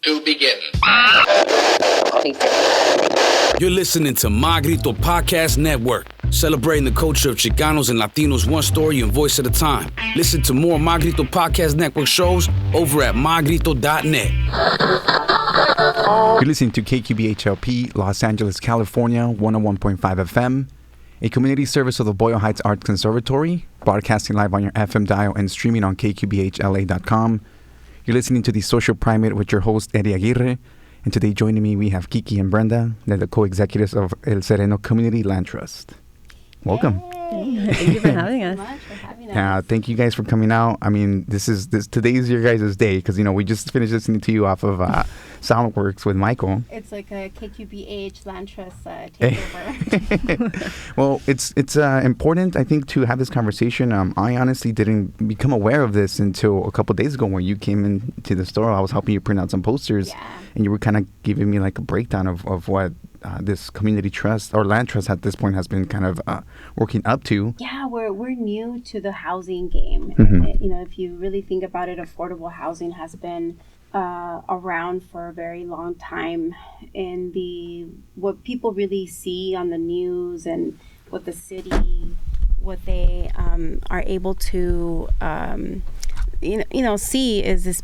to begin. You're listening to Magrito Podcast Network, celebrating the culture of Chicanos and Latinos one story and voice at a time. Listen to more Magrito Podcast Network shows over at magrito.net. You're listening to KQBHLP, Los Angeles, California, 101.5 FM, a community service of the Boyle Heights Arts Conservatory, broadcasting live on your FM dial and streaming on kqbhla.com. You're listening to The Social Primate with your host, Eddie Aguirre. And today joining me, we have Kiki and Brenda. They're the co-executives of El Sereno Community Land Trust. Welcome. Yay. Thank you for having us. Thank you guys for coming out. I mean, today is your guys' day because, we just finished listening to you off of Soundworks with Michael. It's like a KQBH Land Trust takeover. Well, it's important, I think, to have this conversation. I honestly didn't become aware of this until a couple of days ago when you came into the store. I was helping you print out some posters, and you were kind of giving me like a breakdown of what this community trust or land trust at this point has been kind of working up to. Yeah, we're new to the housing game. Mm-hmm. If you really think about it, affordable housing has been around for a very long time. And what people really see on the news and what the city, what they are able to see is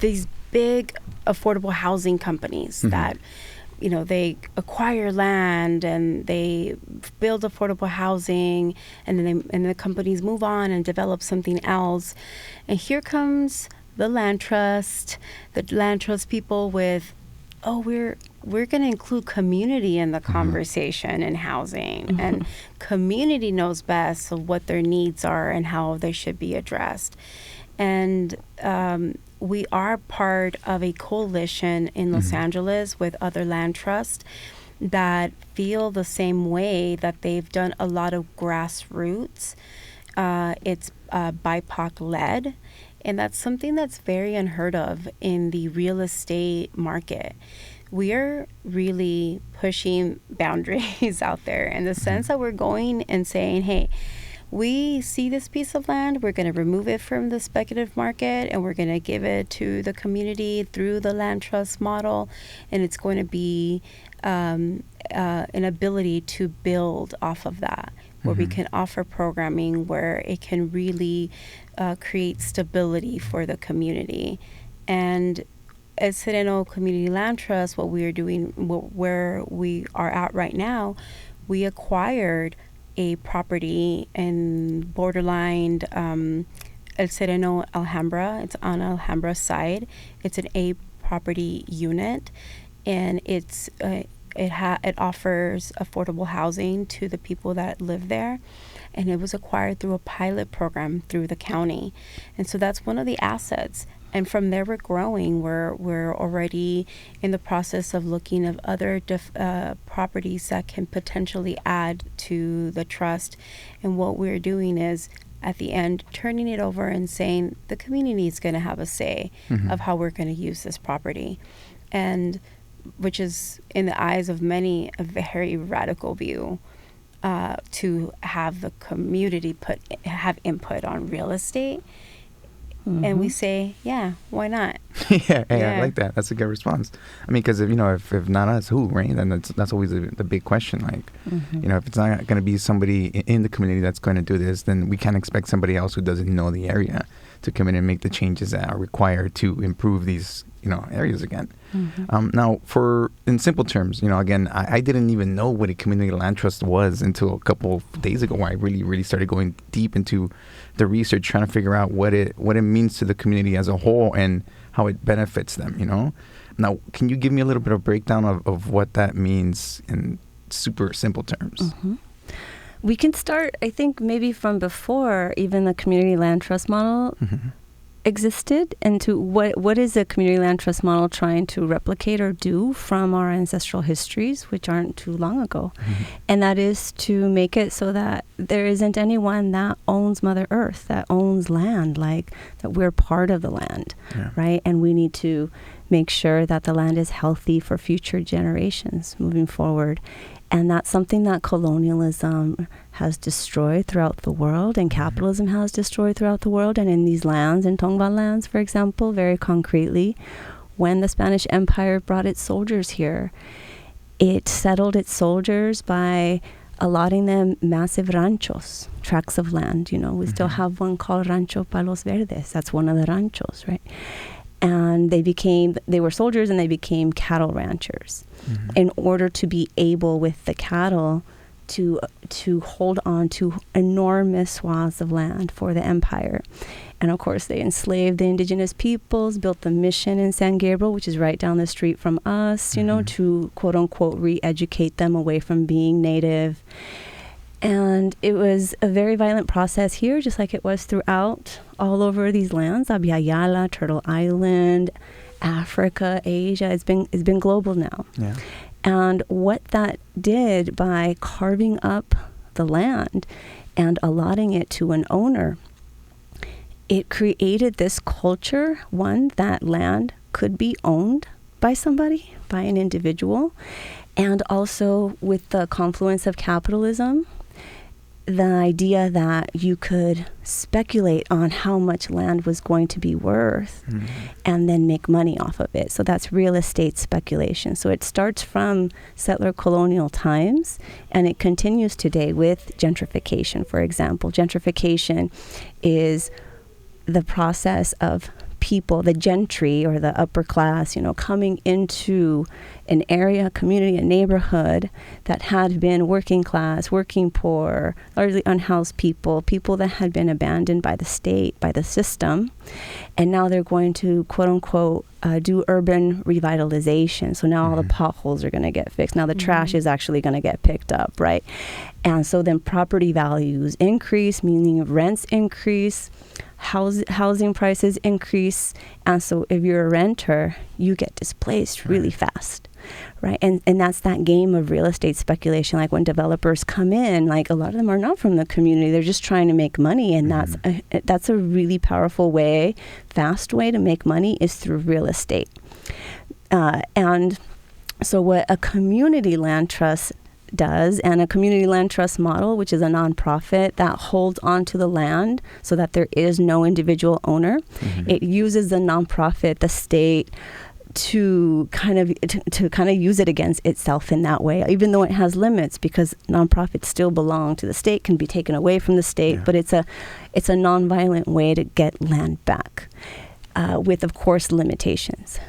these big affordable housing companies that they acquire land and they build affordable housing, and then the companies move on and develop something else. And here comes the land trust people with, we're going to include community in the conversation in housing, and community knows best of what their needs are and how they should be addressed. And we are part of a coalition in Los Angeles with other land trusts that feel the same way, that they've done a lot of grassroots. It's BIPOC-led, and that's something that's very unheard of in the real estate market. We are really pushing boundaries out there in the sense that we're going and saying, hey, we see this piece of land, we're going to remove it from the speculative market, and we're going to give it to the community through the land trust model, and it's going to be an ability to build off of that, where we can offer programming where it can really create stability for the community. And at Sereno Community Land Trust, what we are doing, where we are at right now, we acquired a property in borderline El Sereno, Alhambra. It's on Alhambra side. It's an A property unit, and it offers affordable housing to the people that live there. And it was acquired through a pilot program through the county. And so that's one of the assets. And from there, we're growing. We're already in the process of looking at other properties that can potentially add to the trust. And what we're doing is, at the end, turning it over and saying the community is going to have a say of how we're going to use this property. And which is, in the eyes of many, a very radical view, to have the community have input on real estate. And we say, yeah, why not? I like that. That's a good response. I mean, because if not us, who, right? And that's always the big question. Like, if it's not going to be somebody in the community that's going to do this, then we can't expect somebody else who doesn't know the area to come in and make the changes that are required to improve these areas again. Now, in simple terms, again, I didn't even know what a community land trust was until a couple of days ago, when I really started going deep into the research, trying to figure out what it means to the community as a whole and how it benefits them. Now, can you give me a little bit of breakdown of what that means in super simple terms? We can start, I think, maybe from before even the community land trust model existed, and to what is the community land trust model trying to replicate or do from our ancestral histories, which aren't too long ago. And that is to make it so that there isn't anyone that owns Mother Earth, that owns land, like that we're part of the land, right? And we need to make sure that the land is healthy for future generations moving forward. And that's something that colonialism has destroyed throughout the world, and capitalism has destroyed throughout the world. And in these lands, in Tongva lands, for example, very concretely, when the Spanish Empire brought its soldiers here, it settled its soldiers by allotting them massive ranchos, tracts of land. You know, we still have one called Rancho Palos Verdes. That's one of the ranchos, right? And they were soldiers and they became cattle ranchers in order to be able with the cattle to hold on to enormous swaths of land for the empire. And of course, they enslaved the indigenous peoples, built the mission in San Gabriel, which is right down the street from us, you know, to quote unquote re-educate them away from being native. And it was a very violent process here, just like it was throughout all over these lands, Abya, Turtle Island, Africa, Asia. It's been global now. Yeah. And what that did by carving up the land and allotting it to an owner, it created this culture, one, that land could be owned by somebody, by an individual, and also with the confluence of capitalism, the idea that you could speculate on how much land was going to be worth and then make money off of it. So that's real estate speculation. So it starts from settler colonial times and it continues today with gentrification, for example. Gentrification is the process of people, the gentry or the upper class, you know, coming into an area, community, a neighborhood that had been working class, working poor, largely unhoused people that had been abandoned by the state, by the system. And now they're going to, quote unquote, do urban revitalization. So now all the potholes are going to get fixed. Now the trash is actually going to get picked up, right? And so then property values increase, meaning rents increase, housing prices increase, and so if you're a renter, you get displaced really fast, right? And that's that game of real estate speculation. Like when developers come in, like a lot of them are not from the community; they're just trying to make money, and that's a really powerful way, fast way to make money is through real estate. And so what a community land trust does, and a community land trust model, which is a nonprofit that holds onto the land so that there is no individual owner. It uses the nonprofit, the state, to kind of use it against itself in that way, even though it has limits, because nonprofits still belong to the state, can be taken away from the state, but it's a nonviolent way to get land back, with of course limitations.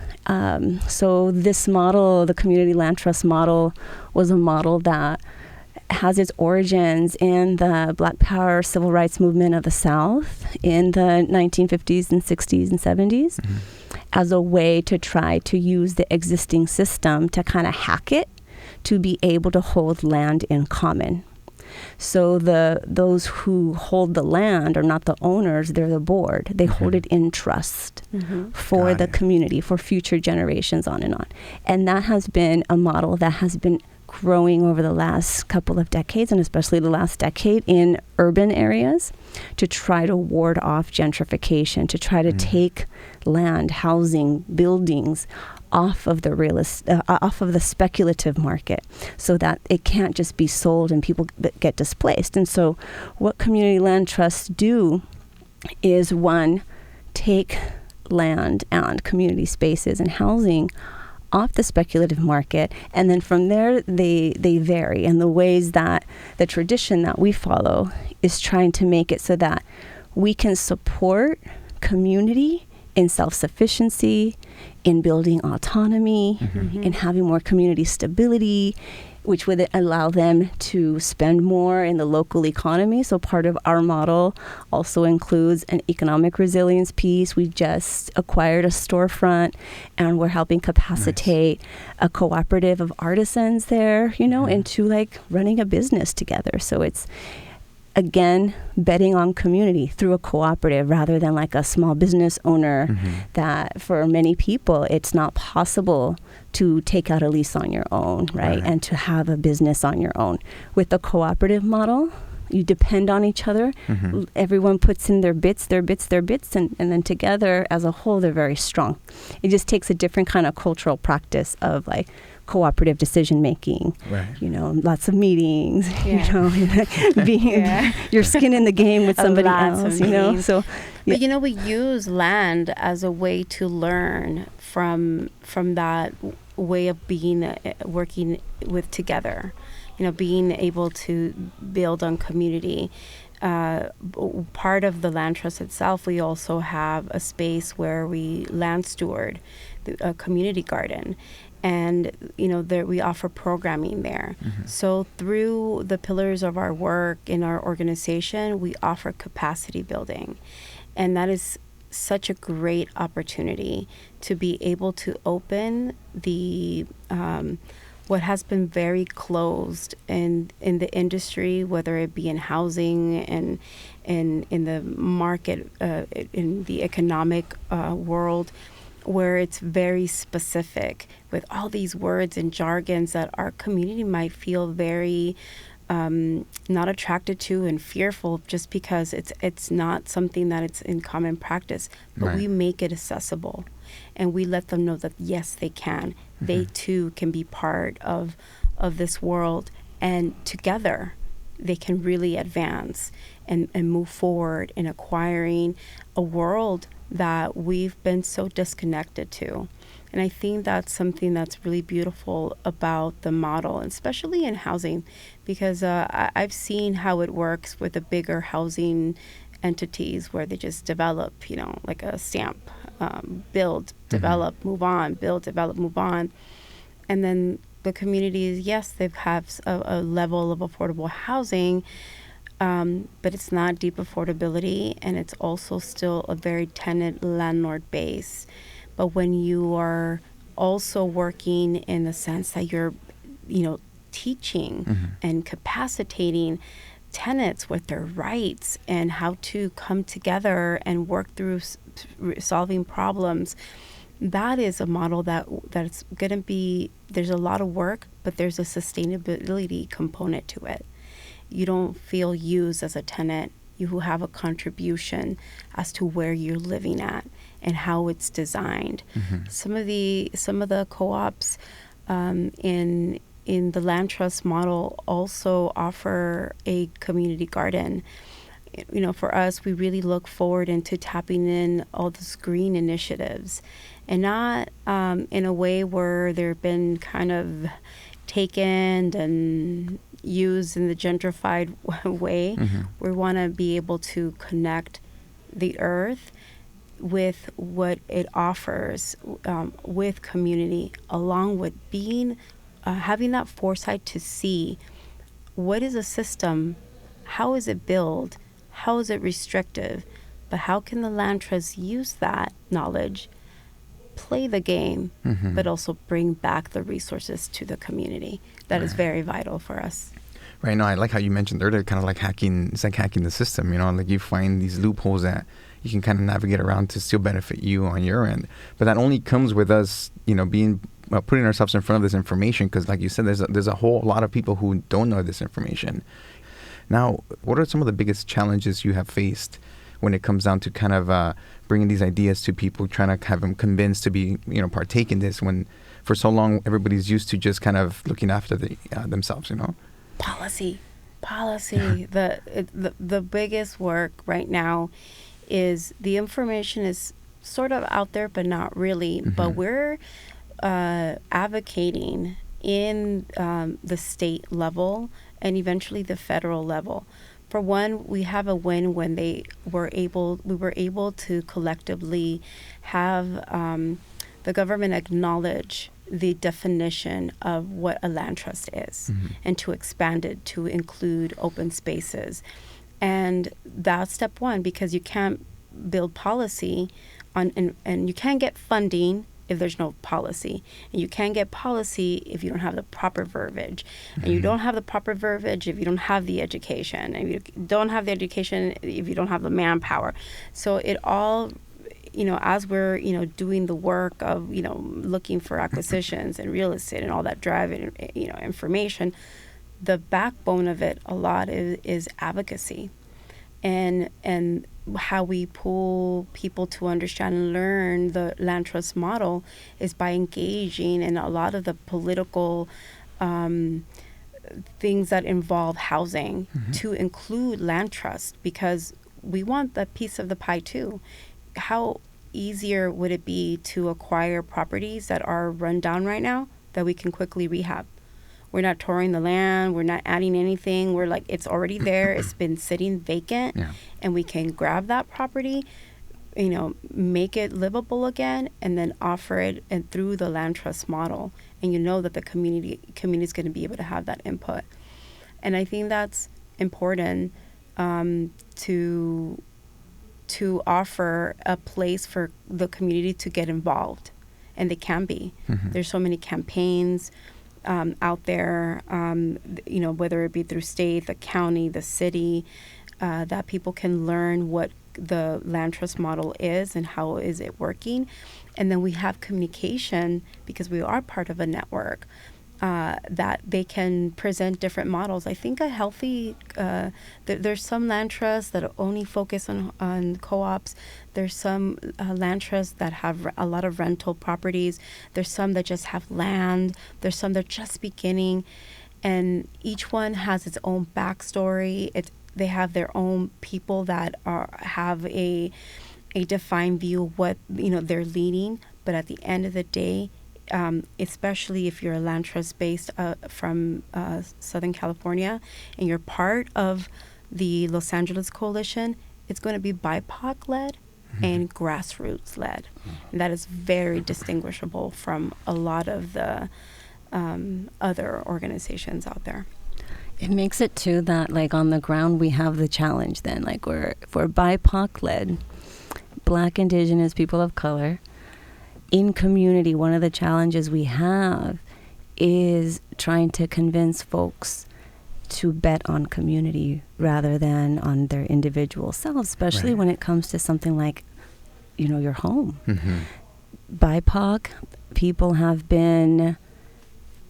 So this model, the community land trust model, was a model that has its origins in the Black Power civil rights movement of the South in the 1950s and 60s and 70s as a way to try to use the existing system to kind of hack it to be able to hold land in common. So those who hold the land are not the owners, they're the board. They hold it in trust for the community, for future generations, on and on. And that has been a model that has been growing over the last couple of decades, and especially the last decade in urban areas, to try to ward off gentrification, to try to take land, housing, buildings off of the speculative market, so that it can't just be sold and people get displaced. And so what community land trusts do is, one, take land and community spaces and housing off the speculative market, and then from there they vary. And the ways that the tradition that we follow is trying to make it so that we can support community in self-sufficiency, in building autonomy, in having more community stability, which would allow them to spend more in the local economy. So part of our model also includes an economic resilience piece. We just acquired a storefront, and we're helping capacitate a cooperative of artisans there, into like running a business together. So it's, again, betting on community through a cooperative rather than like a small business owner that for many people, it's not possible to take out a lease on your own, right? And to have a business on your own. With the cooperative model, you depend on each other. Everyone puts in their bits, and then together as a whole, they're very strong. It just takes a different kind of cultural practice of like cooperative decision making, lots of meetings, being your skin in the game with somebody else, So but we use land as a way to learn from that way of being, working with together, being able to build on community. Part of the land trust itself, we also have a space where we land steward a community garden, and there we offer programming there. So through the pillars of our work in our organization, we offer capacity building, and that is such a great opportunity to be able to open the what has been very closed in the industry, whether it be in housing and in the market, in the economic world, where it's very specific with all these words and jargons that our community might feel very not attracted to and fearful, just because it's not something that it's in common practice. But we make it accessible, and we let them know that yes, they can. They too can be part of this world, and together they can really advance and move forward in acquiring a world that we've been so disconnected to. And I think that's something that's really beautiful about the model, especially in housing, because I've seen how it works with the bigger housing entities where they just develop, like a stamp, build, develop, move on, build, develop, move on. And then the communities, yes, they have a level of affordable housing, but it's not deep affordability, and it's also still a very tenant landlord base. But when you are also working in the sense that you're, teaching and capacitating tenants with their rights and how to come together and work through solving problems, that is a model that's going to be, there's a lot of work, but there's a sustainability component to it. You don't feel used as a tenant. You have a contribution as to where you're living at and how it's designed. Some of the co-ops in the land trust model also offer a community garden. For us, we really look forward into tapping in all those green initiatives, and not in a way where they've been kind of taken and used in the gentrified way. We want to be able to connect the earth with what it offers, with community, along with having that foresight to see what is a system, how is it built, how is it restrictive, but how can the land trust use that knowledge, play the game, but also bring back the resources to the community. That is very vital for us. Right. No, I like how you mentioned earlier, kind of like hacking. It's like hacking the system. Like you find these loopholes that you can kind of navigate around to still benefit you on your end. But that only comes with us, being putting ourselves in front of this information, because, like you said, there's a whole lot of people who don't know this information. Now, what are some of the biggest challenges you have faced when it comes down to kind of bringing these ideas to people, trying to have them convinced to be, partake in this, when for so long everybody's used to just kind of looking after themselves, Policy. The biggest work right now is the information is sort of out there, but not really. But we're advocating in the state level and eventually the federal level. For one, we have a win when we were able to collectively have the government acknowledge the definition of what a land trust is, and to expand it to include open spaces. And that's step one, because you can't build policy and you can't get funding if there's no policy. And you can't get policy if you don't have the proper verbiage. And you don't have the proper verbiage if you don't have the education. And you don't have the education if you don't have the manpower. So it all, as we're, doing the work of, looking for acquisitions and real estate and all that driving, information, the backbone of it a lot is advocacy. And how we pull people to understand and learn the land trust model is by engaging in a lot of the political things that involve housing, to include land trust, because we want that piece of the pie too. How easier would it be to acquire properties that are run down right now that we can quickly rehab? We're not touring the land. We're not adding anything. We're like, it's already there. It's been sitting vacant. Yeah. And we can grab that property, make it livable again, and then offer it and through the land trust model. And that the community is going to be able to have that input. And I think that's important to offer a place for the community to get involved. And they can be. Mm-hmm. There's so many campaigns out there, whether it be through state, the county, the city, that people can learn what the land trust model is and how is it working. And then we have communication because we are part of a network that they can present different models. I think a healthy, there's some land trusts that only focus on co-ops. There's some land trusts that have a lot of rental properties. There's some that just have land. There's some that are just beginning. And each one has its own backstory. They have their own people that have a defined view of what they're leading. But at the end of the day, especially if you're a land trust based from Southern California and you're part of the Los Angeles Coalition, it's going to be BIPOC led and grassroots led. And that is very distinguishable from a lot of the other organizations out there. It makes it too that like on the ground we have the challenge then, like we're BIPOC led, Black, Indigenous, people of color. In community, one of the challenges we have is trying to convince folks to bet on community rather than on their individual selves, especially when it comes to something like, your home. Mm-hmm. BIPOC people have been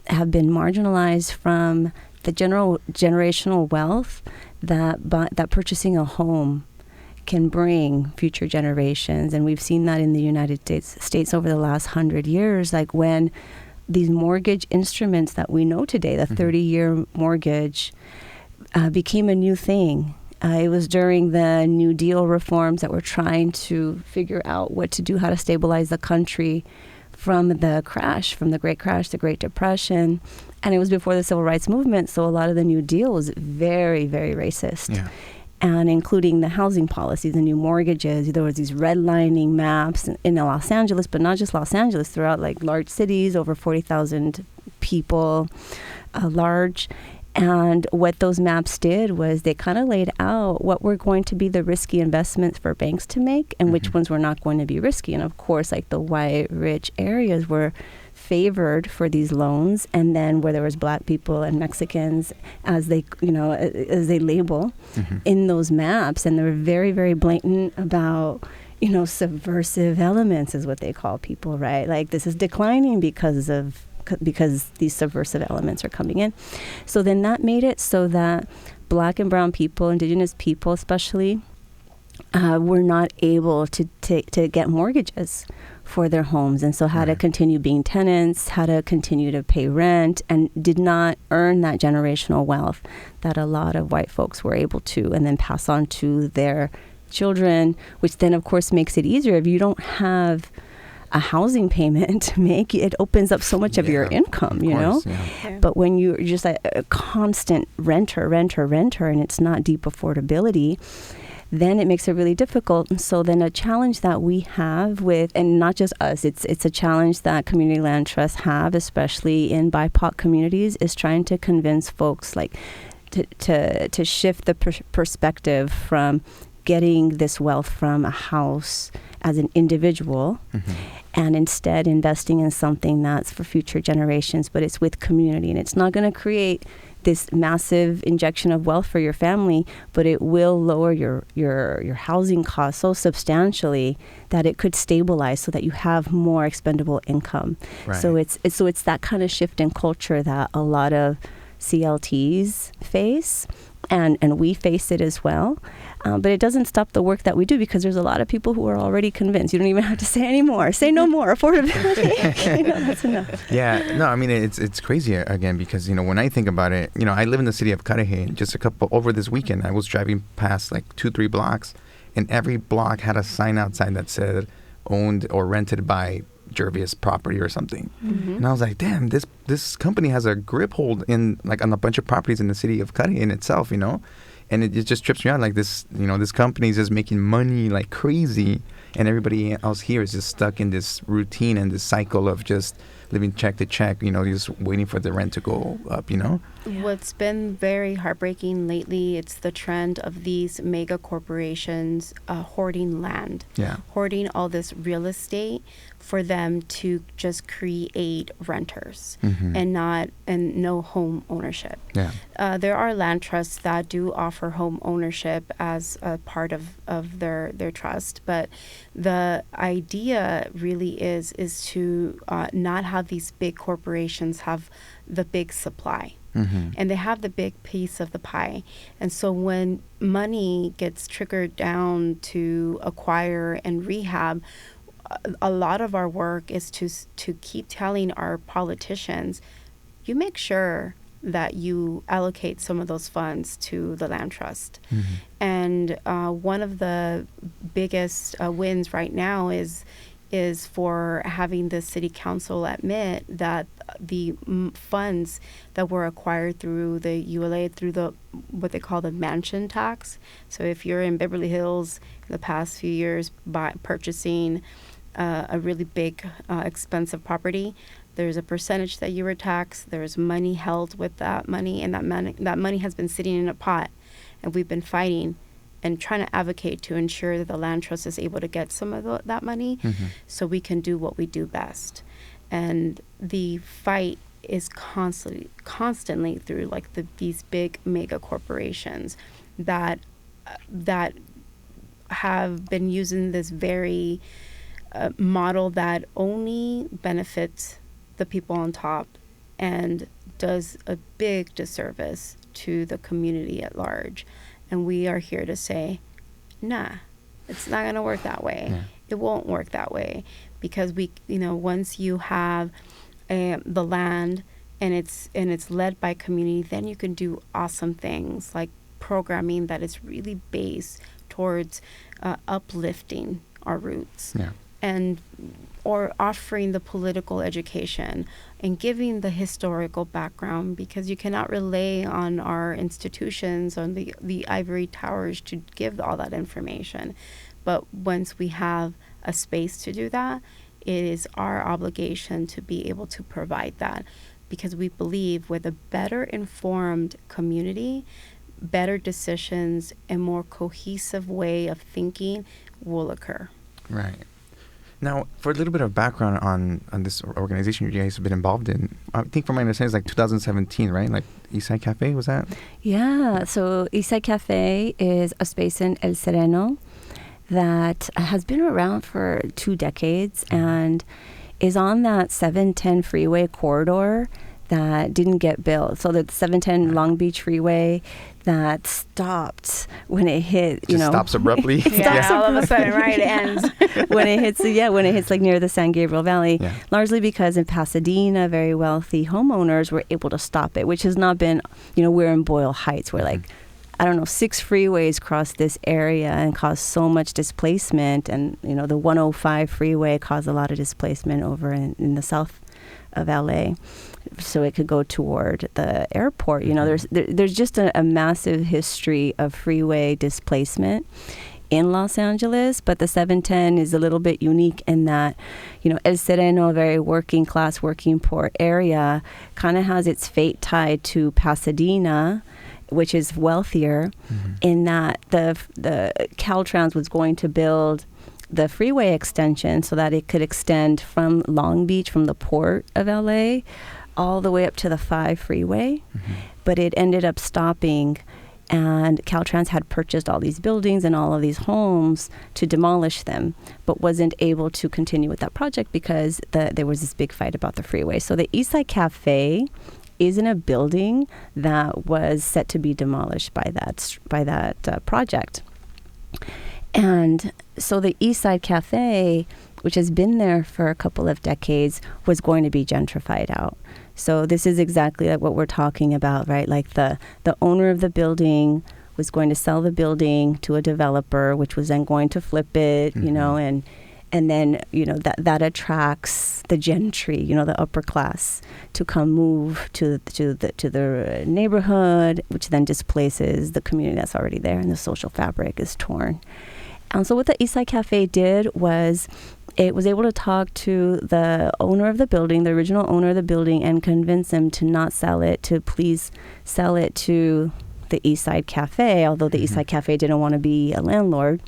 marginalized from the generational wealth that purchasing a home can bring future generations. And we've seen that in the United States over the last 100 years, like when these mortgage instruments that we know today, the 30-year mortgage, became a new thing. It was during the New Deal reforms that were trying to figure out what to do, how to stabilize the country from the crash, from the Great Crash, the Great Depression. And it was before the Civil Rights Movement, so a lot of the New Deal was very, very racist. Yeah. And including the housing policies, the new mortgages. There was these redlining maps in Los Angeles, but not just Los Angeles, throughout like large cities, over 40,000 people large. And what those maps did was they kind of laid out what were going to be the risky investments for banks to make and which ones were not going to be risky. And of course, like the white, rich areas were favored for these loans, and then where there was Black people and Mexicans as they label in those maps, and they were very, very blatant about subversive elements is what they call people, right? Like this is declining because these subversive elements are coming in. So then that made it so that Black and brown people, Indigenous people especially, were not able to get mortgages for their homes, and so had to continue being tenants, had to continue to pay rent, and did not earn that generational wealth that a lot of white folks were able to, and then pass on to their children, which then of course makes it easier. If you don't have a housing payment to make, it opens up so much of your income, Yeah. But when you're just a constant renter, and it's not deep affordability, then it makes it really difficult. And so then a challenge that we have with, and not just us, it's a challenge that community land trusts have, especially in BIPOC communities, is trying to convince folks like to shift the perspective from getting this wealth from a house as an individual and instead investing in something that's for future generations, but it's with community, and it's not going to create this massive injection of wealth for your family, but it will lower your housing costs so substantially that it could stabilize so that you have more expendable income. Right. So it's that kind of shift in culture that a lot of CLTs face, and we face it as well. But it doesn't stop the work that we do, because there's a lot of people who are already convinced. You don't even have to say anymore. Say no more. Affordability. That's enough. Yeah. No, I mean, it's crazy again, because, when I think about it, I live in the city of Cudahy. Just over this weekend, I was driving past like 2-3 blocks, and every block had a sign outside that said, owned or rented by Jervius Property or something. Mm-hmm. And I was like, damn, this company has a grip hold in like on a bunch of properties in the city of Cali in itself, you know? And it just trips me out, like this, you know, this company is just making money like crazy, and everybody else here is just stuck in this routine and this cycle of just living check to check, you know, just waiting for the rent to go up, you know? What's been very heartbreaking lately, it's the trend of these mega corporations hoarding land, hoarding all this real estate for them to just create renters and no home ownership. Yeah. There are land trusts that do offer home ownership as a part of their trust, but the idea really is to not have these big corporations have the big supply. And they have the big piece of the pie. And so when money gets trickled down to acquire and rehab, a lot of our work is to keep telling our politicians, you make sure that you allocate some of those funds to the land trust. And one of the biggest wins right now is for having the city council admit that the funds that were acquired through the ULA, through the what they call the mansion tax. So if you're in Beverly Hills in the past few years purchasing a really big, expensive property, there's a percentage that you were taxed. There's money held with that money, and that money has been sitting in a pot, and we've been fighting and trying to advocate to ensure that the land trust is able to get some of that money so we can do what we do best. And the fight is constantly through like these big mega corporations that have been using this very model that only benefits the people on top and does a big disservice to the community at large. And we are here to say, nah, it's not going to work that way. Yeah. It won't work that way, because once you have the land and it's led by community, then you can do awesome things like programming that is really based towards uplifting our roots. Yeah. Or offering the political education and giving the historical background, because you cannot rely on our institutions, on the ivory towers to give all that information. But once we have a space to do that, it is our obligation to be able to provide that, because we believe with a better informed community, better decisions, and more cohesive way of thinking will occur. Right. Now, for a little bit of background on this organization you guys have been involved in, I think from my understanding it's like 2017, right? Like Eastside Cafe, was that? Yeah, so Eastside Cafe is a space in El Sereno that has been around for 2 decades and is on that 710 freeway corridor that didn't get built. So the 710 Long Beach Freeway that stopped when it hit, stops abruptly. All of a sudden, right, it ends. when it hits like near the San Gabriel Valley, largely because in Pasadena, very wealthy homeowners were able to stop it, which has not been, we're in Boyle Heights, where like, 6 freeways cross this area and cause so much displacement. And, the 105 freeway caused a lot of displacement over in the south of LA, so it could go toward the airport. There's just a massive history of freeway displacement in Los Angeles, but the 710 is a little bit unique in that, El Sereno, a very working class, working poor area, kind of has its fate tied to Pasadena, which is wealthier, in that the Caltrans was going to build the freeway extension so that it could extend from Long Beach, from the port of LA, all the way up to the 5 freeway. But it ended up stopping, and Caltrans had purchased all these buildings and all of these homes to demolish them, but wasn't able to continue with that project because there was this big fight about the freeway. So the Eastside Cafe is in a building that was set to be demolished by that project. And so the Eastside Cafe, which has been there for a couple of decades, was going to be gentrified out. So this is exactly like what we're talking about, right? Like the owner of the building was going to sell the building to a developer, which was then going to flip it, and And then, that attracts the gentry, the upper class, to come move to the neighborhood, which then displaces the community that's already there, and the social fabric is torn. And so what the Eastside Cafe did was it was able to talk to the owner of the building, the original owner of the building, and convince him to not sell it, to please sell it to the Eastside Cafe, although the Eastside Cafe didn't want to be a landlord.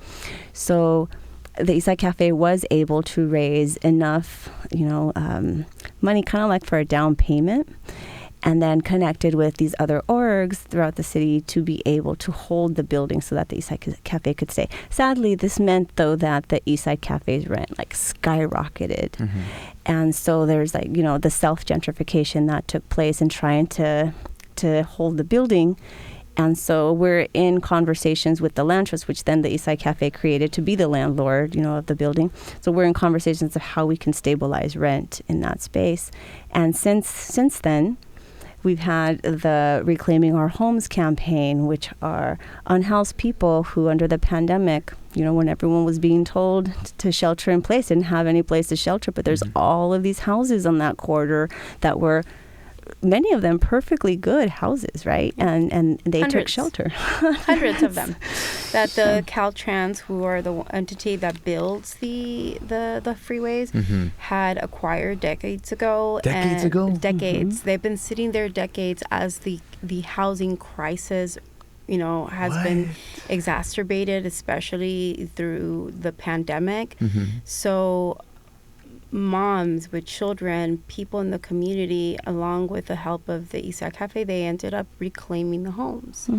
So the Eastside Cafe was able to raise enough, money, kind of like for a down payment, and then connected with these other orgs throughout the city to be able to hold the building so that the Eastside Cafe could stay. Sadly, this meant, though, that the Eastside Cafe's rent skyrocketed. And so there's the self-gentrification that took place in trying to hold the building. And so we're in conversations with the Land Trust, which then the Eastside Cafe created to be the landlord, of the building. So we're in conversations of how we can stabilize rent in that space. And since then, we've had the Reclaiming Our Homes campaign, which are unhoused people who, under the pandemic, when everyone was being told to shelter in place, didn't have any place to shelter. But there's all of these houses on that corridor that were, many of them, perfectly good houses, right? And they took shelter. Hundreds of them. That the Caltrans, who are the entity that builds the freeways, had acquired decades ago. Decades. They've been sitting there decades as the housing crisis has been exacerbated, especially through the pandemic. So moms with children, people in the community, along with the help of the Eastside Cafe, they ended up reclaiming the homes.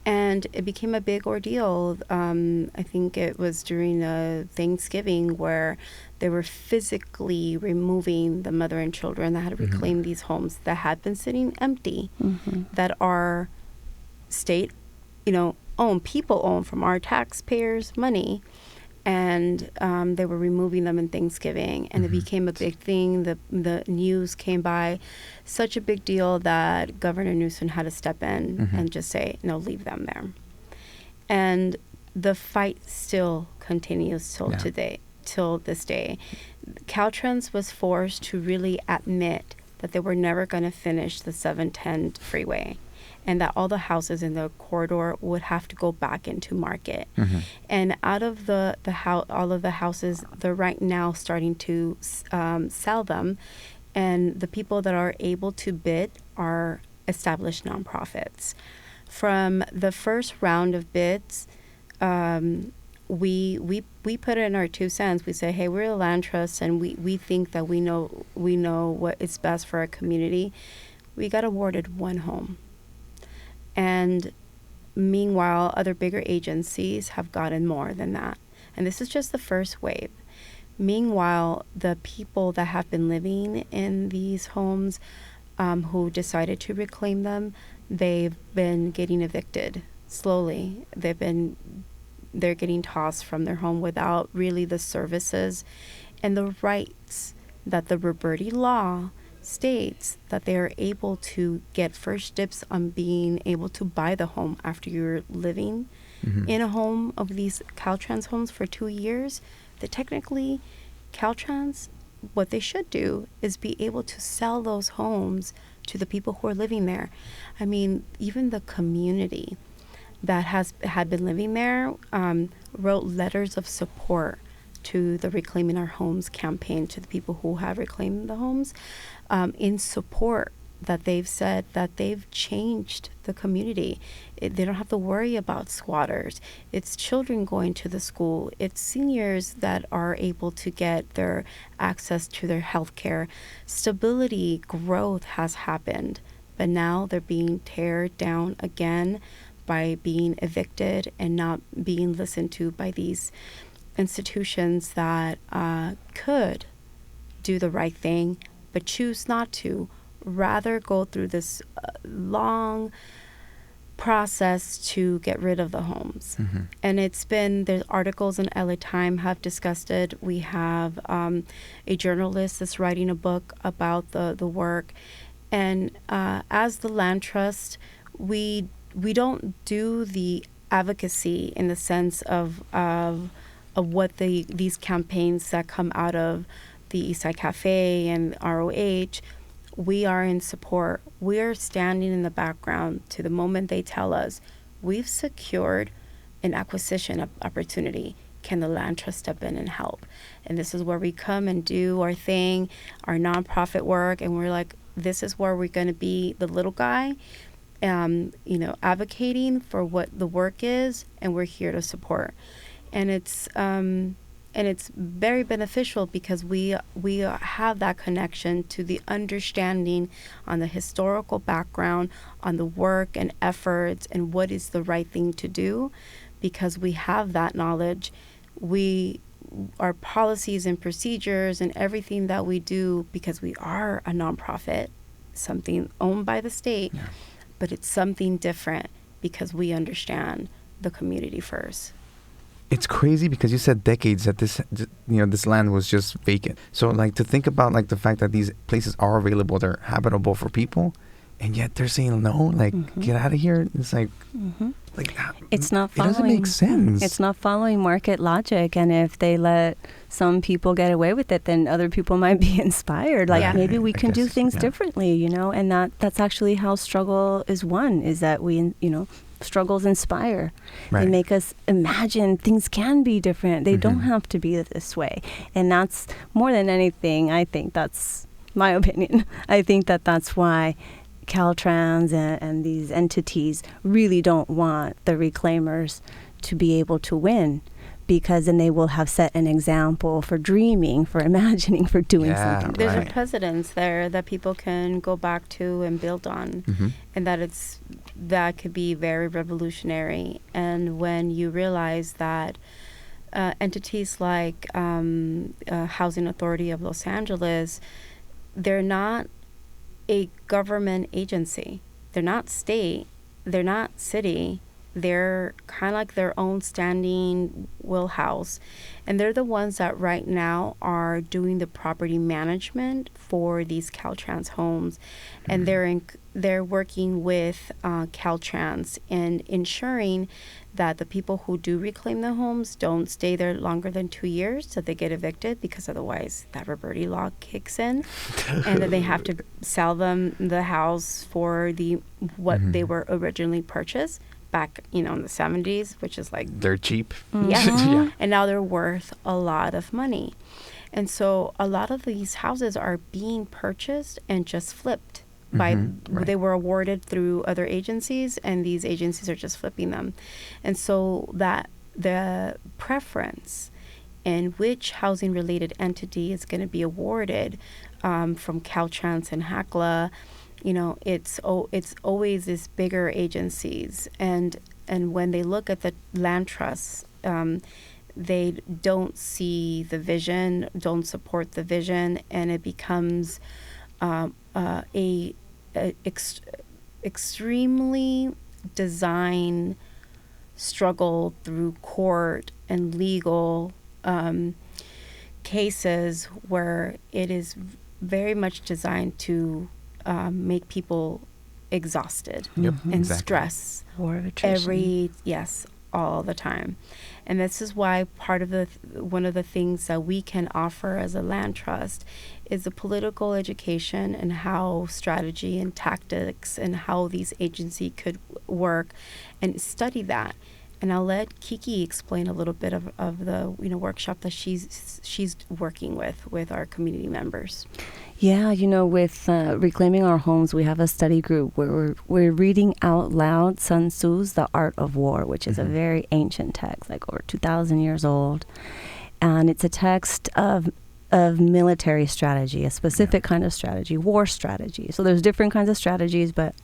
And it became a big ordeal. I think it was during Thanksgiving where they were physically removing the mother and children that had reclaimed these homes that had been sitting empty, that are state, owned, people owned from our taxpayers' money. And they were removing them in Thanksgiving, and it became a big thing. The news came by, such a big deal that Governor Newsom had to step in and just say, no, leave them there. And the fight still continues till this day. Caltrans was forced to really admit that they were never going to finish the 710 freeway, and that all the houses in the corridor would have to go back into market. And out of all of the houses, they're right now starting to sell them, and the people that are able to bid are established nonprofits. From the first round of bids, we put in our 2 cents. We say, hey, we're a land trust, and we think that we know what is best for our community. We got awarded 1 home. And meanwhile, other bigger agencies have gotten more than that. And this is just the first wave. Meanwhile, the people that have been living in these homes, who decided to reclaim them, they've been getting evicted slowly. They're getting tossed from their home without really the services and the rights that the Roberti law states, that they are able to get first dibs on being able to buy the home after you're living in a home of these Caltrans homes for 2 years. That technically Caltrans, what they should do is be able to sell those homes to the people who are living there. I mean, even the community that had been living there wrote letters of support to the Reclaiming Our Homes campaign, to the people who have reclaimed the homes, in support that they've said that they've changed the community. They don't have to worry about squatters. It's children going to the school. It's seniors that are able to get their access to their health care. Stability, growth has happened, but now they're being teared down again by being evicted and not being listened to by these institutions that could do the right thing, but choose not to, rather go through this long process to get rid of the homes. And there's articles in LA Time have discussed it. We have a journalist that's writing a book about the work. And as the Land Trust, we don't do the advocacy in the sense of what these campaigns that come out of the Eastside Cafe and ROH, we are in support. We are standing in the background to the moment they tell us we've secured an acquisition opportunity. Can the land trust step in and help? And this is where we come and do our thing, our nonprofit work, and we're like, this is where we're going to be the little guy, advocating for what the work is, and we're here to support. And it's very beneficial because we have that connection to the understanding on the historical background, on the work and efforts, and what is the right thing to do. Because we have that knowledge, our policies and procedures and everything that we do, because we are a nonprofit, something owned by the state, but it's something different because we understand the community first. It's crazy because you said decades that this land was just vacant. So like to think about like the fact that these places are available, they're habitable for people, and yet they're saying no, like get out of here. It's like, it's not following. It doesn't make sense. It's not following market logic, and if they let some people get away with it, then other people might be inspired. Like maybe we can do things differently, and that's actually how struggle is won. Is that we, struggles inspire. They make us imagine things can be different. They don't have to be this way. And that's more than anything, I think that's my opinion. I think that's why Caltrans and these entities really don't want the reclaimers to be able to win, because then they will have set an example for dreaming, for imagining, for doing something. There's a precedence there that people can go back to and build on, and that could be very revolutionary. And when you realize that entities like Housing Authority of Los Angeles, they're not a government agency. They're not state. They're not city. They're kind of like their own standing wheelhouse. And they're the ones that right now are doing the property management for these Caltrans homes. And they're working with Caltrans and ensuring that the people who do reclaim the homes don't stay there longer than 2 years, so they get evicted, because otherwise that Roberti law kicks in. And then they have to sell them the house for what they were originally purchased back, in the 70s, which is like... They're cheap. Yeah. And now they're worth a lot of money. And so a lot of these houses are being purchased and just flipped. They were awarded through other agencies, and these agencies are just flipping them. And so that the preference in which housing related entity is going to be awarded from Caltrans and HACLA, it's always these bigger agencies, and when they look at the land trusts, they don't see the vision, don't support the vision, and it becomes extremely design struggle through court and legal cases, where it is very much designed to make people exhausted and stress. War of attrition. All the time. And this is why one of the things that we can offer as a land trust is the political education and how strategy and tactics and how these agencies could work, and study that. And I'll let Kiki explain a little bit of the workshop that she's working with our community members. Yeah, with Reclaiming Our Homes, we have a study group where we're reading out loud Sun Tzu's The Art of War, which is a very ancient text, like over 2,000 years old. And it's a text of military strategy, a specific kind of strategy, war strategy. So there's different kinds of strategies, but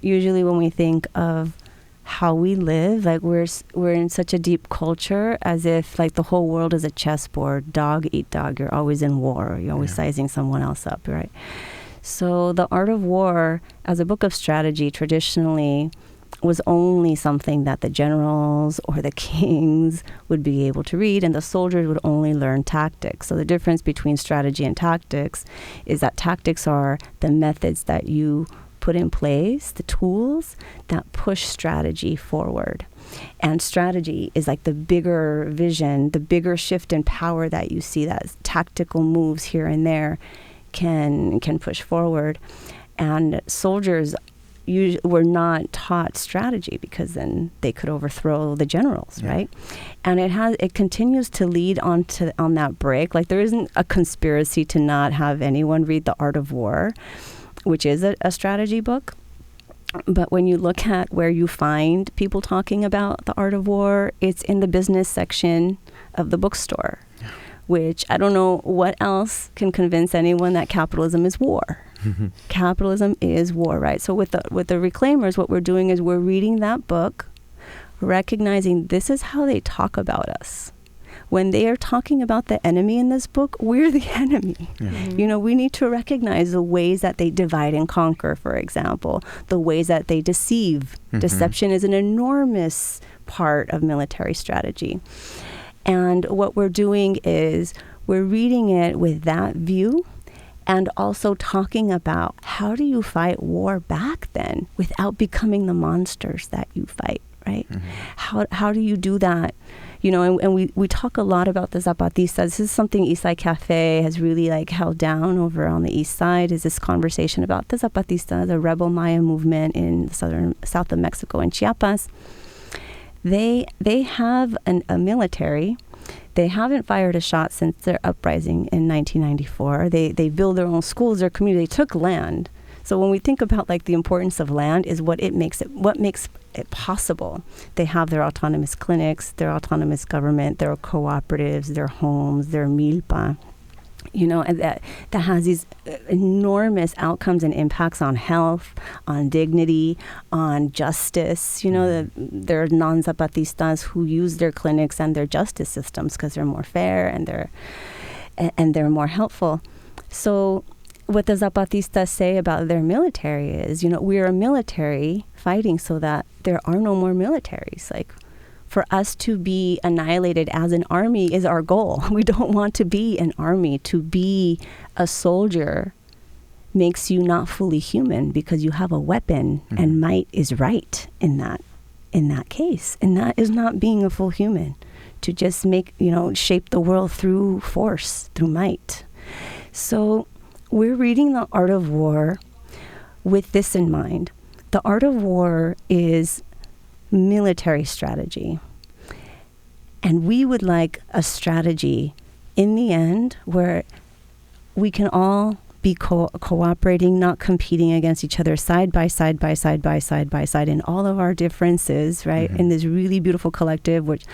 usually when we think of how we live, like we're in such a deep culture, as if like the whole world is a chessboard, dog eat dog, you're always in war, you're always sizing someone else up, right? So The Art of War, as a book of strategy, traditionally was only something that the generals or the kings would be able to read, and the soldiers would only learn tactics. So the difference between strategy and tactics is that tactics are the methods that you put in place the tools that push strategy forward. And strategy is like the bigger vision, the bigger shift in power that you see, that tactical moves here and there can push forward. And soldiers were not taught strategy because then they could overthrow the generals, right? And it continues to lead on that break. Like, there isn't a conspiracy to not have anyone read The Art of War, which is a strategy book. But when you look at where you find people talking about The Art of War, it's in the business section of the bookstore, which I don't know what else can convince anyone that capitalism is war. Capitalism is war, right? So with the reclaimers, what we're doing is we're reading that book, recognizing this is how they talk about us. When they are talking about the enemy in this book, we're the enemy. Yeah. We need to recognize the ways that they divide and conquer, for example, the ways that they deceive. Deception is an enormous part of military strategy. And what we're doing is we're reading it with that view, and also talking about how do you fight war back then without becoming the monsters that you fight, right? How do you do that? And we talk a lot about the Zapatistas. This is something Isai Cafe has really held down over on the east side, is this conversation about the Zapatistas, the rebel Maya movement in south of Mexico and Chiapas. They have a military. They haven't fired a shot since their uprising in 1994. They build their own schools, their community. They took land. So when we think about the importance of land, is what makes it possible. They have their autonomous clinics, their autonomous government, their cooperatives, their homes, their milpa. And that has these enormous outcomes and impacts on health, on dignity, on justice. There are non-Zapatistas who use their clinics and their justice systems because they're more fair and they're more helpful. So what the Zapatistas say about their military is, we're a military fighting so that there are no more militaries. For us to be annihilated as an army is our goal. We don't want to be an army. To be a soldier makes you not fully human because you have a weapon, and might is right in that case. And that is not being a full human. To just shape the world through force, through might. So we're reading The Art of War with this in mind. The Art of War is military strategy. And we would like a strategy in the end where we can all be cooperating, not competing against each other, side by side in all of our differences, right? In this really beautiful collective, which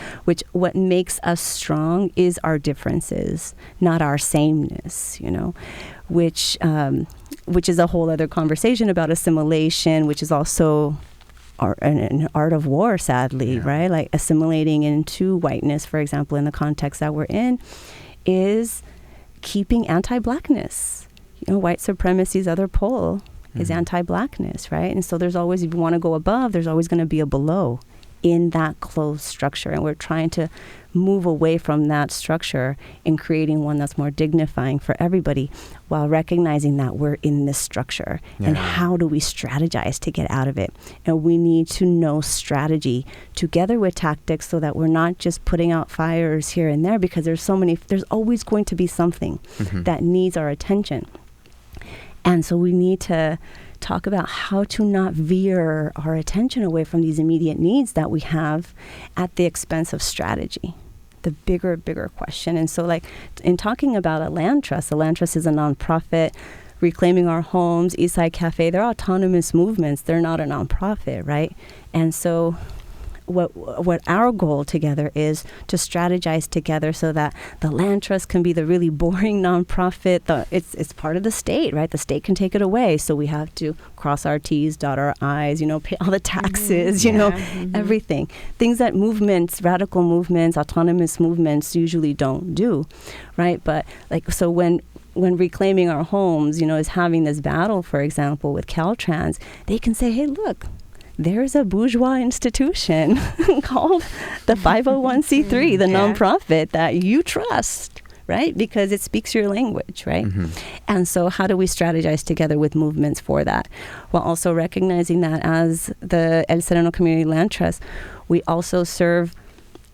what makes us strong is our differences, not our sameness, which is a whole other conversation about assimilation, which is also an art of war, sadly, right? Assimilating into whiteness, for example, in the context that we're in, is keeping anti-blackness. White supremacy's other pole is anti-blackness, right? And so there's always, if you want to go above, there's always going to be a below in that closed structure. And we're trying to move away from that structure and creating one that's more dignifying for everybody, while recognizing that we're in this structure. And how do we strategize to get out of it? And we need to know strategy together with tactics, so that we're not just putting out fires here and there, because there's always going to be something that needs our attention. And so we need to talk about how to not veer our attention away from these immediate needs that we have at the expense of strategy, the bigger question. And so in talking about a land trust is a nonprofit. Reclaiming Our Homes, Eastside Cafe, they're autonomous movements. They're not a nonprofit, right? And so what our goal together is to strategize together so that the land trust can be the really boring nonprofit. It's part of the state, right? The state can take it away. So we have to cross our T's, dot our I's, pay all the taxes, everything. Things that radical movements, autonomous movements usually don't do, right? But so when Reclaiming Our Homes, is having this battle, for example, with Caltrans, they can say, hey, look, there's a bourgeois institution called the 501c3, the nonprofit that you trust, right? Because it speaks your language, right? Mm-hmm. And so how do we strategize together with movements for that? While also recognizing that as the El Sereno Community Land Trust, we also serve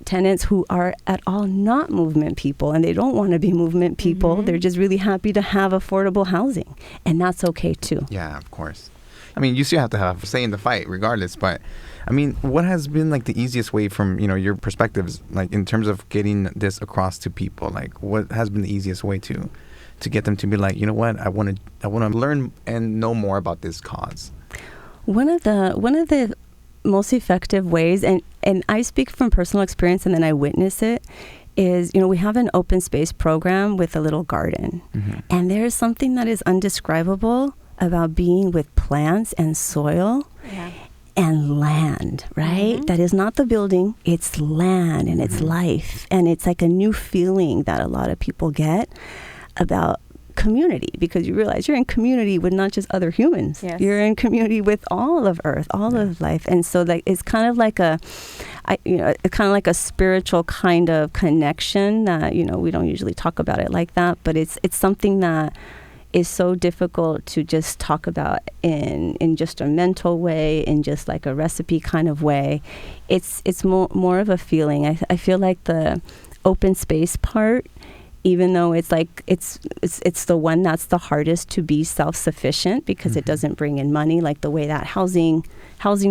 tenants who are at all not movement people, and they don't want to be movement people. Mm-hmm. They're just really happy to have affordable housing, and that's okay too. Yeah, of course. I mean, you still have to have a say in the fight regardless, but I mean, what has been like the easiest way from, your perspectives, like in terms of getting this across to people? Like what has been the easiest way to get them to be like, you know what, I want to learn and know more about this cause? One of the most effective ways, and I speak from personal experience and then I witness it, is, we have an open space program with a little garden. Mm-hmm. And there's something that is undescribable about being with plants and soil and land, right? Mm-hmm. That is not the building, it's land and it's life. And it's like a new feeling that a lot of people get about community, because you realize you're in community with not just other humans. Yes. You're in community with all of Earth, all of life. And so like it's kind of like a spiritual kind of connection that, we don't usually talk about it like that, but it's something that is so difficult to just talk about in just a mental way, in just like a recipe kind of way. It's more of a feeling. I feel like the open space part, even though it's like it's the one that's the hardest to be self-sufficient, because it doesn't bring in money like the way that housing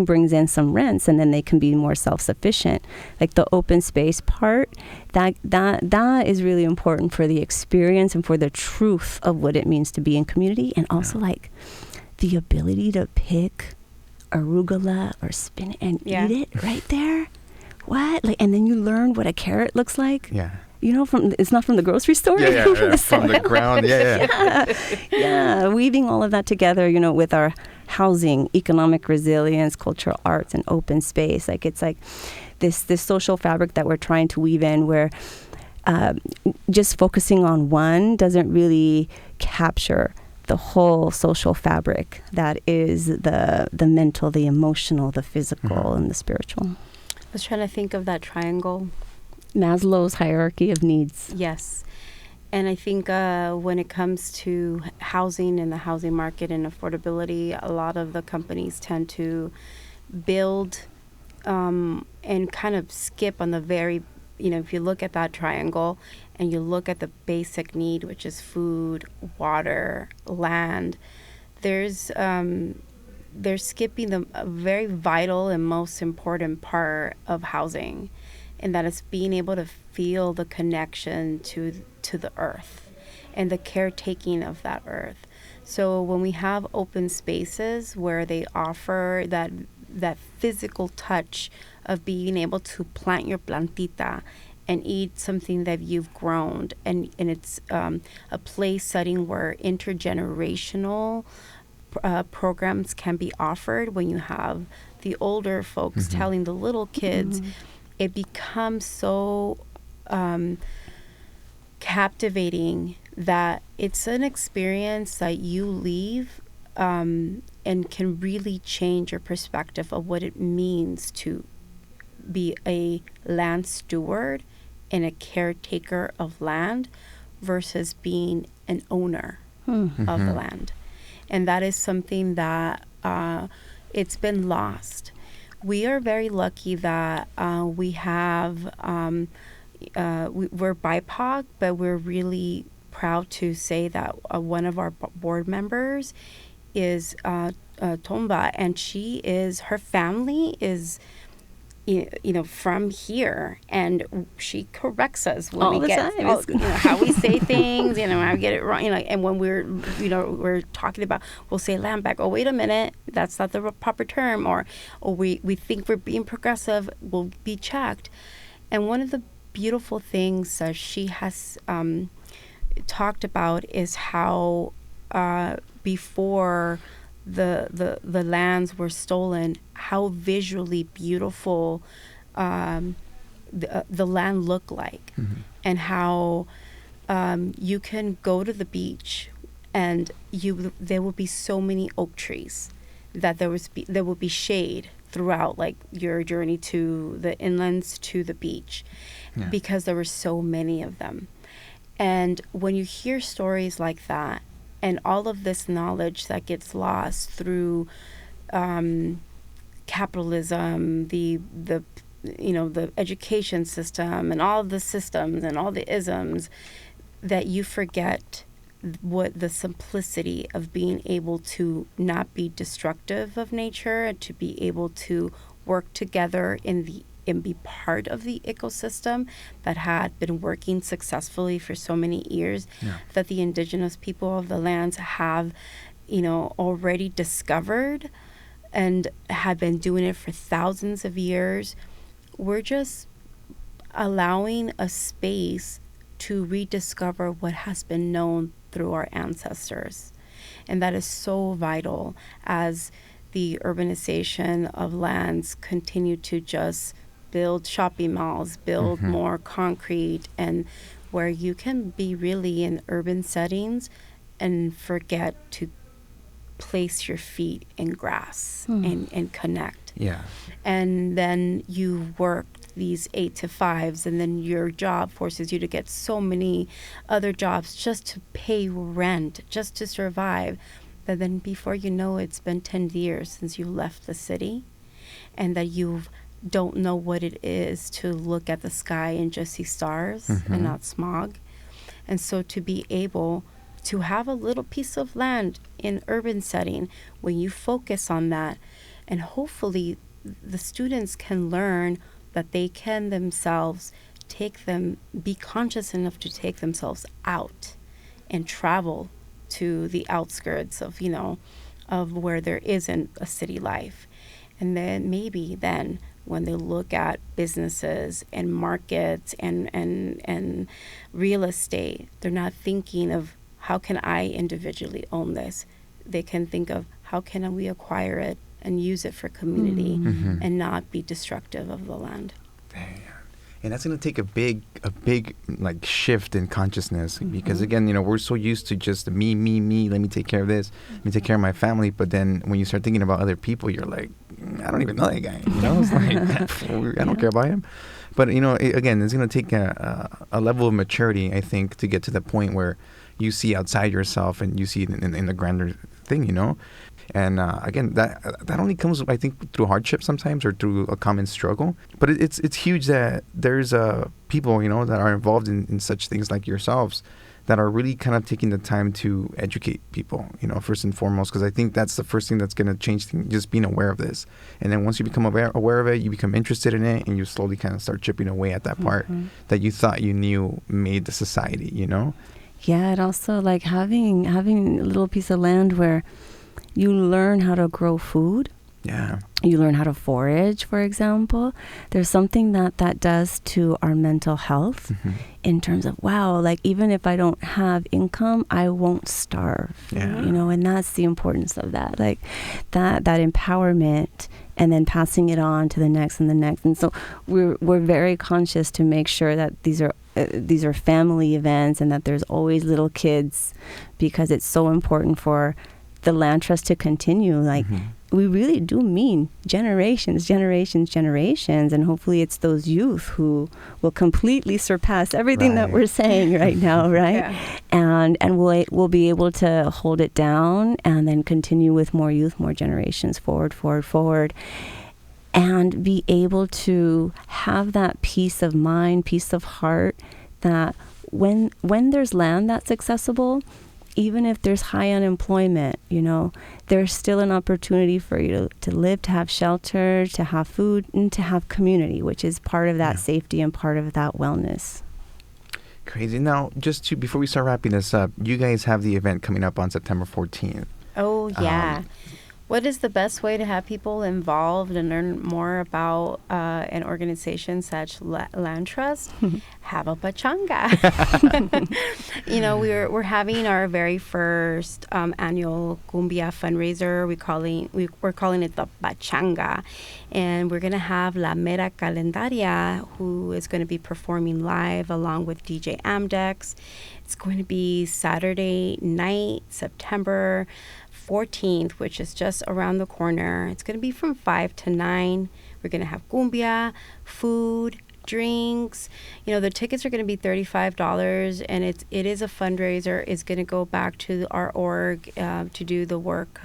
brings in some rents, and then they can be more self-sufficient. Like the open space part, that is really important for the experience and for the truth of what it means to be in community, and also like the ability to pick arugula or spinach and eat it right there. What? Like, and then you learn what a carrot looks like. Yeah. It's not from the grocery store. Yeah, from the ground. Yeah. Weaving all of that together, with our housing, economic resilience, cultural arts, and open space. Like it's like this social fabric that we're trying to weave in, where just focusing on one doesn't really capture the whole social fabric that is the mental, the emotional, the physical, and the spiritual. I was trying to think of that triangle. Maslow's hierarchy of needs. Yes. And I think when it comes to housing and the housing market and affordability, a lot of the companies tend to build and kind of skip on the very, if you look at that triangle and you look at the basic need, which is food, water, land, they're skipping the very vital and most important part of housing. And that is being able to feel the connection to the earth and the caretaking of that earth. So when we have open spaces where they offer that physical touch of being able to plant your plantita and eat something that you've grown, and it's a place setting where intergenerational programs can be offered. When you have the older folks telling the little kids, it becomes so captivating that it's an experience that you leave and can really change your perspective of what it means to be a land steward and a caretaker of land versus being an owner of the land. And that is something that it's been lost. We are very lucky that we have, we're BIPOC, but we're really proud to say that one of our board members is Tomba, and her family is, from here, and she corrects us when we get how we say things, how we get it wrong, and when we're talking about, we'll say land back. Oh, wait a minute, that's not the proper term, or we think we're being progressive. We'll be checked. And one of the beautiful things that she has talked about is how before the lands were stolen, how visually beautiful the land looked like, and how you can go to the beach and there will be so many oak trees that there will be shade throughout, like your journey to the inlands to the beach, because there were so many of them. And when you hear stories like that, and all of this knowledge that gets lost through capitalism, the education system, and all of the systems and all the isms, that you forget what the simplicity of being able to not be destructive of nature, and to be able to work together and be part of the ecosystem that had been working successfully for so many years, that the indigenous people of the lands have, already discovered and had been doing it for thousands of years. We're just allowing a space to rediscover what has been known through our ancestors. And that is so vital as the urbanization of lands continue to just build shopping malls, build more concrete, and where you can be really in urban settings and forget to place your feet in grass and connect. Yeah. And then you work these 8 to 5s, and then your job forces you to get so many other jobs just to pay rent, just to survive. But then before you know it, it's been 10 years since you left the city, and that you don't know what it is to look at the sky and just see stars and not smog. And so to be able to have a little piece of land in urban setting, when you focus on that, and hopefully the students can learn that they can themselves be conscious enough to take themselves out and travel to the outskirts of, of where there isn't a city life. And then maybe then when they look at businesses and markets and real estate, they're not thinking of how can I individually own this. They can think of how can we acquire it and use it for community and not be destructive of the land. Damn. And that's going to take a big like shift in consciousness because again, we're so used to just me, let me take care of this, let me take care of my family. But then when you start thinking about other people, you're like, I don't even know that guy. It's like, I don't care about him. But, again, it's going to take a level of maturity, I think, to get to the point where you see outside yourself and you see it in the grander thing, And again, that only comes, I think, through hardship sometimes or through a common struggle. But it's huge that there's people, that are involved in such things like yourselves that are really kind of taking the time to educate people, first and foremost, because I think that's the first thing that's going to change things, just being aware of this. And then once you become aware of it, you become interested in it, and you slowly kind of start chipping away at that part that you thought you knew made the society, Yeah, and also like having a little piece of land where you learn how to grow food. Yeah. You learn how to forage, for example. There's something that does to our mental health in terms of, wow, like even if I don't have income, I won't starve. Yeah. And that's the importance of that, like that empowerment, and then passing it on to the next and the next. And so we're very conscious to make sure that these are family events and that there's always little kids, because it's so important for the land trust to continue. Like we really do mean generations, and hopefully it's those youth who will completely surpass everything that we're saying right now, right? And we'll be able to hold it down and then continue with more youth, more generations forward, and be able to have that peace of mind, peace of heart, that when there's land that's accessible, even if there's high unemployment, there's still an opportunity for you to live, to have shelter, to have food, and to have community, which is part of that safety and part of that wellness. Crazy. Now, before we start wrapping this up, you guys have the event coming up on September 14th. Oh, yeah. What is the best way to have people involved and learn more about an organization such Land Trust? Have a pachanga. We're having our very first annual cumbia fundraiser. We're calling it the pachanga, and we're gonna have La Mera Candelaria, who is going to be performing live along with DJ Amdex. It's going to be Saturday night, September 14th, which is just around the corner. It's going to be from 5 to 9. We're going to have cumbia, food, drinks. You know, the tickets are going to be $35, and it is a fundraiser. It's going to go back to our org to do the work,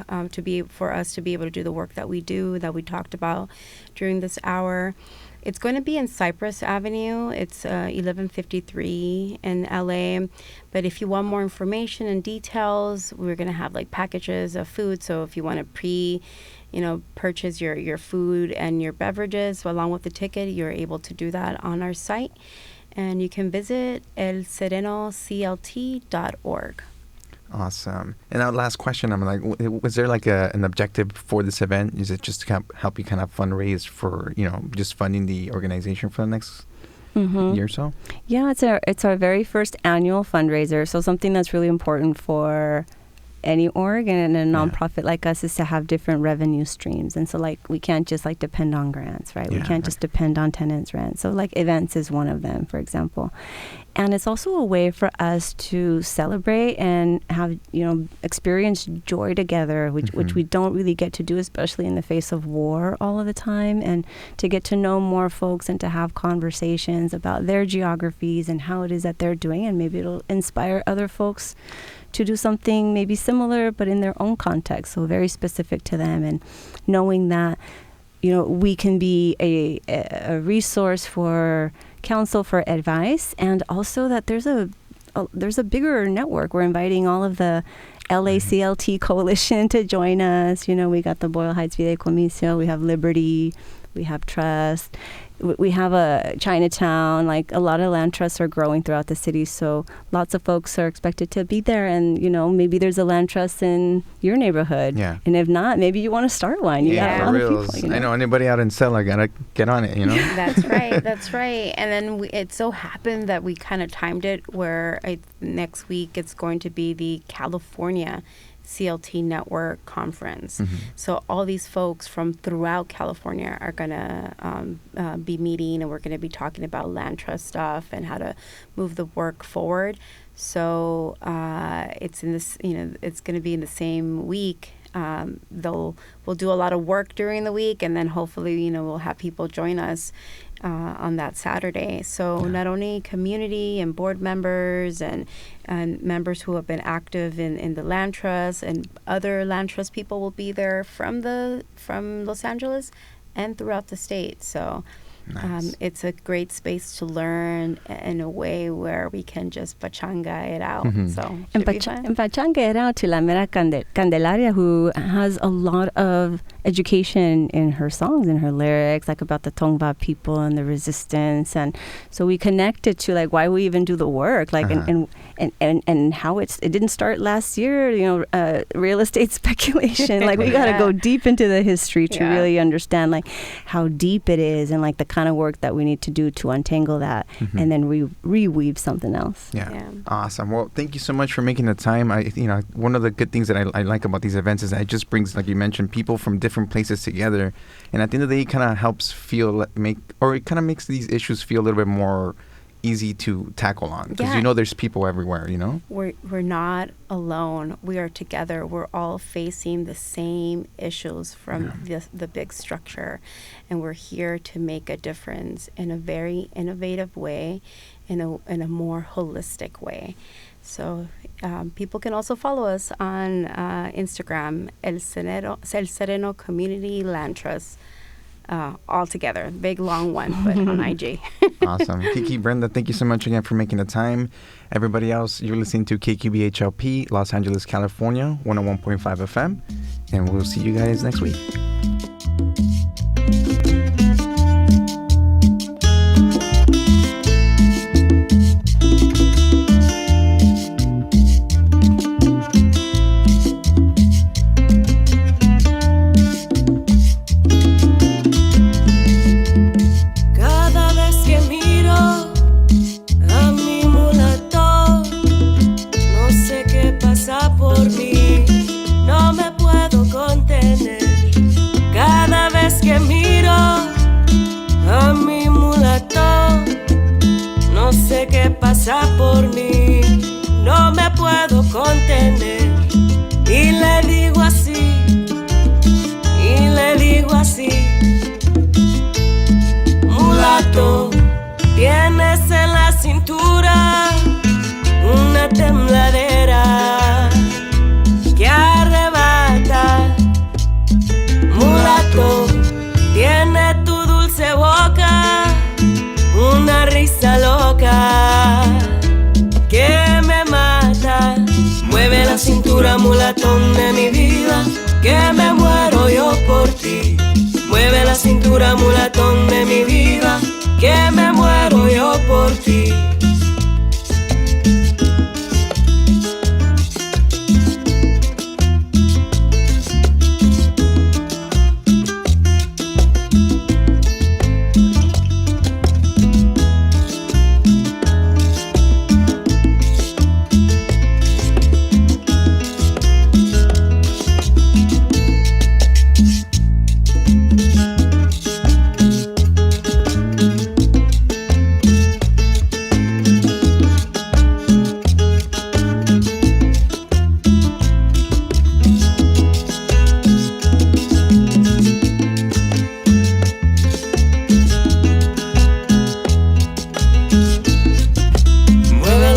for us to be able to do the work that we do, that we talked about during this hour. It's going to be in Cypress Avenue. It's 1153 in LA. But if you want more information and details, we're going to have like packages of food. So if you want to purchase your food and your beverages along with the ticket, you're able to do that on our site. And you can visit elserenoclt.org. Awesome. And our last question, I'm like, was there like an objective for this event? Is it just to help you kind of fundraise for, just funding the organization for the next year or so? Yeah, it's our very first annual fundraiser. So something that's really important for any org and a nonprofit like us is to have different revenue streams. And so like we can't just like depend on grants, right? We can't just depend on tenants' rent. So like events is one of them, for example. And it's also a way for us to celebrate and have, experience joy together, which we don't really get to do, especially in the face of war all of the time, and to get to know more folks and to have conversations about their geographies and how it is that they're doing. And maybe it'll inspire other folks to do something maybe similar, but in their own context, so very specific to them, and knowing that, we can be a resource for counsel, for advice, and also that there's a bigger network. We're inviting all of the LACLT coalition to join us. We got the Boyle Heights Fideicomiso, we have Liberty, we have Trust, we have a Chinatown. Like a lot of land trusts are growing throughout the city, so lots of folks are expected to be there. And maybe there's a land trust in your neighborhood. Yeah. And if not, maybe you want to start one. You got a lot of people. I know anybody out in Sella gotta get on it. That's right. That's right. And then it so happened that we kind of timed it where next week it's going to be the California CLT Network Conference. So all these folks from throughout California are going to be meeting, and we're going to be talking about land trust stuff and how to move the work forward. So it's in this, it's going to be in the same week. We'll do a lot of work during the week, and then hopefully, we'll have people join us on that Saturday. So not only community and board members and members who have been active in the land trust and other land trust people will be there from Los Angeles and throughout the state. So it's a great space to learn in a way where we can just pachanga it out. So and pachanga it out to la Mera Candelaria, who has a lot of education in her songs and her lyrics, like about the Tongva people and the resistance. And so we connected to like why we even do the work, like and how it didn't start last year, real estate speculation. Like we got to go deep into the history to really understand like how deep it is, and like the kind of work that we need to do to untangle that and then reweave something else. Yeah. Awesome. Well, thank you so much for making the time. One of the good things that I like about these events is that it just brings, like you mentioned, people from different places together, and at the end of the day, it kind of helps makes these issues feel a little bit more easy to tackle on, because there's people everywhere. We're not alone. We are together. We're all facing the same issues from the big structure, and we're here to make a difference in a very innovative way, in a more holistic way. So people can also follow us on Instagram, El Sereno Community Land Trust, all together. Big, long one, but on IG. Awesome. Kiki, Brenda, thank you so much again for making the time. Everybody else, you're listening to KQBHLP, Los Angeles, California, 101.5 FM, and we'll see you guys next week. Por mí, no me puedo contener, y le digo así, mulato, mulatón de mi vida, que me muero yo por ti. Mueve la cintura, mulatón de mi vida, que me muero yo por ti.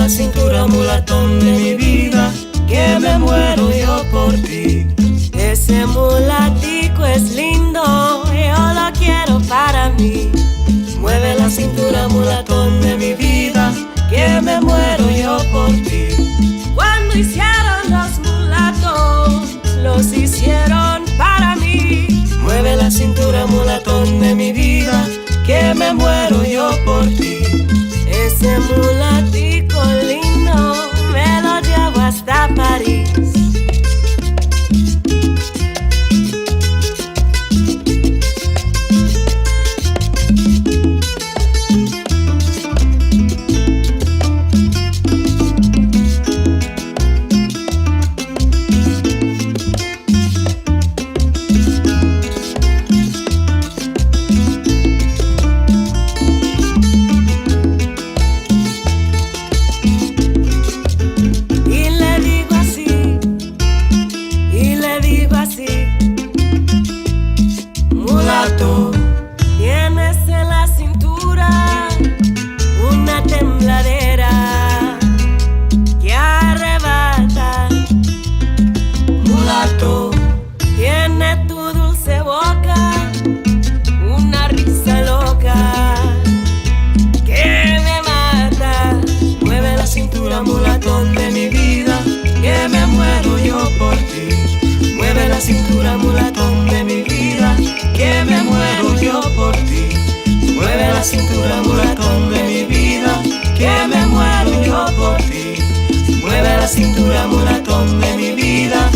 Cintura, mulatón de mi vida, que me muero yo por ti. Ese mulatico es lindo, yo lo quiero para mí. Mueve la cintura, mulatón de mi vida, que me muero yo por ti. Cuando hicieron los mulatos, los hicieron para mí. Mueve la cintura, mulatón de mi vida, que me muero yo por ti. Ese mulatico lindo, me lo llevo hasta París. Tienes en la cintura una tembladera que arrebata. Mulato, tiene tu dulce boca una risa loca que me mata. mueve la cintura, mulatón de mi vida, que me muero yo por ti. Mueve la cintura, mulatón de mi vida, que me muero yo por ti. Mueve la cintura, mulatón de mi vida, que me muero yo por ti. Mueve la cintura, mulatón de mi vida,